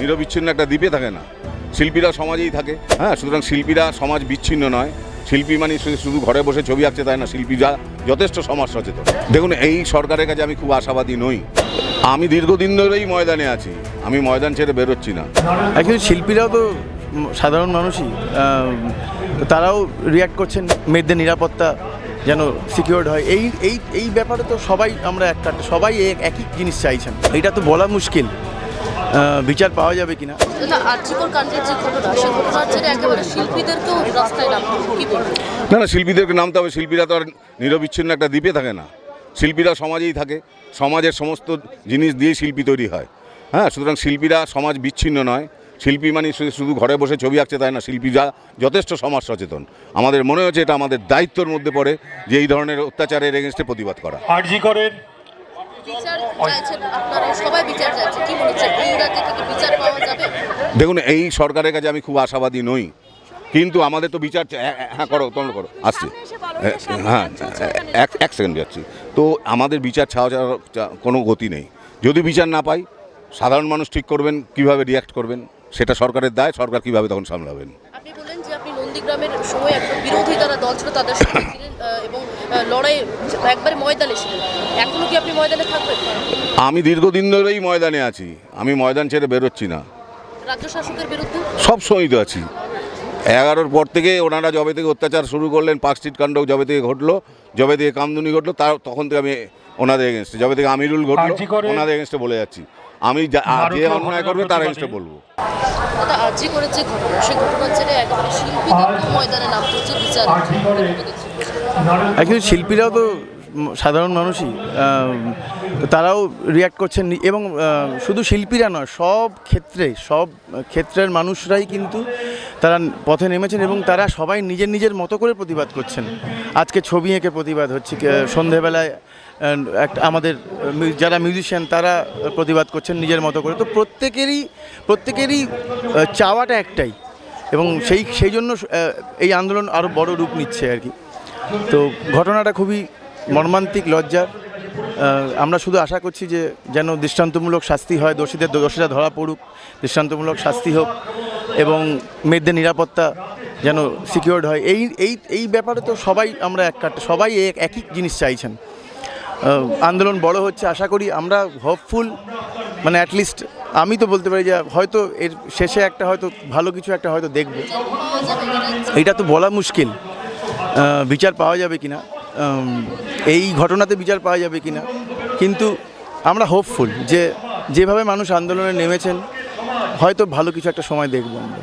নিরবিচ্ছিন্ন একটা দ্বীপে থাকে না, শিল্পীরা সমাজেই থাকে। হ্যাঁ, সুতরাং শিল্পীরা সমাজ বিচ্ছিন্ন নয়। শিল্পী মানে শুধু ঘরে বসে ছবি আঁকছে তাই না, শিল্পীরা যথেষ্ট সমাজ সচেতন। দেখুন, এই সরকারের কাছে আমি খুব আশাবাদী নই। আমি দীর্ঘদিন ধরেই ময়দানে আছি, আমি ময়দান ছেড়ে বেরোচ্ছি না। অ্যাকচুয়ালি শিল্পীরাও তো সাধারণ মানুষই, তারাও রিয়্যাক্ট করছেন মেয়েদের নিরাপত্তা যেন সিকিউরড হয়। এই এই এই ব্যাপারে তো সবাই আমরা সবাই একই জিনিস চাইছেন। এটা তো বলা মুশকিল, বিচার পাওয়া যাবে কিনা। না না, শিল্পীদেরকে নামতে হবে। শিল্পীরা তো আর নিরবিচ্ছিন্ন একটা দ্বীপে থাকে না, শিল্পীরা সমাজেই থাকে। সমাজের সমস্ত জিনিস দিয়ে শিল্পী তৈরি হয়। হ্যাঁ, সুতরাং শিল্পীরা সমাজ বিচ্ছিন্ন নয়। শিল্পী মানে শুধু ঘরে বসে ছবি আঁকছে তাই না, শিল্পীরা যথেষ্ট সমাজ সচেতন। আমাদের মনে হচ্ছে এটা আমাদের দায়িত্বের মধ্যে পড়ে যে এই ধরনের অত্যাচারের এগেনস্টে প্রতিবাদ করা। দেখুন, এই সরকারের কাছে আমি খুব আশাবাদী নই, কিন্তু আমাদের তো বিচার। হ্যাঁ, করো, তোমরা করো, আসছি। হ্যাঁ, এক সেকেন্ড যাচ্ছি। তো আমাদের বিচার ছাড়া কোনো গতি নেই। যদি বিচার না পাই, সাধারণ মানুষ ঠিক করবেন কীভাবে রিয়্যাক্ট করবেন, সেটা সরকারের দায়। সরকার কীভাবে তখন সামলাবেন। আপনি বলেন যে আপনি নন্দীগ্রামের সময় একজন বিরোধী যারা দল ছিল তাদের সঙ্গে ছিলেন এবং লড়াই একবারে ময়দানে ছিলেন। এখনো কি আপনি ময়দানে থাকবেন? আমি দীর্ঘদিন ধরেই ময়দানে আছি, আমি ময়দান ছেড়ে বেরোচ্ছি না। রাজ্য শাসকের বিরুদ্ধে সব সময় তো আছি। 11-র পর থেকে ওনারা যবে থেকে অত্যাচার শুরু করলেন, পার্কস্ট্রিট কাণ্ড যবে থেকে ঘটলো, যবে থেকে কামদুনি ঘটলো, তখন থেকে আমি ওনাদের এগেনস্টে, যবে থেকে আমিরুল ঘটলো ওনাদের এগেনস্টে বলে যাচ্ছি। আমি যে অন্যায় করবে তার এগেনস্টে বলবো। আজই করে যে ঘটনা, সেই ঘটনা ছেড়ে একেবারে শিল্পীদেরকেও ময়দানে নামতে হচ্ছে বিচার। অ্যাকচুয়ালি শিল্পীরাও তো সাধারণ মানুষই, তারাও রিয়্যাক্ট করছেন। এবং শুধু শিল্পীরা নয়, সব ক্ষেত্রের মানুষরাই কিন্তু তারা পথে নেমেছেন এবং তারা সবাই নিজের মতো করে প্রতিবাদ করছেন। আজকে ছবি এঁকে প্রতিবাদ হচ্ছে, সন্ধেবেলায় আমাদের যারা মিউজিশিয়ান তারা প্রতিবাদ করছেন নিজের মতো করে। তো প্রত্যেকেরই চাওয়াটা একটাই, এবং সেই জন্য এই আন্দোলন আরও বড় রূপ নিচ্ছে আর কি। তো ঘটনাটা খুবই মর্মান্তিক, লজ্জার। আমরা শুধু আশা করছি যে যেন দৃষ্টান্তমূলক শাস্তি হয়, দোষীরা ধরা পড়ুক, দৃষ্টান্তমূলক শাস্তি হোক এবং মেয়েদের নিরাপত্তা যেন সিকিউরড হয়। এই ব্যাপারে তো সবাই আমরা সবাই একই জিনিস চাইছেন। আন্দোলন বড় হচ্ছে, আশা করি আমরা হোপফুল, মানে অ্যাটলিস্ট আমি তো বলতে পারি যে হয়তো এর শেষে একটা হয়তো ভালো কিছু একটা হয়তো দেখব। এটা তো বলা মুশকিল, বিচার পাওয়া যাবে কিনা, এই ঘটনাতে বিচার পাওয়া যাবে কিনা, কিন্তু আমরা হোপফুল যে যেভাবে মানুষ আন্দোলনে নেমেছেন হয়তো ভালো কিছু একটা সময় দেখব আমরা।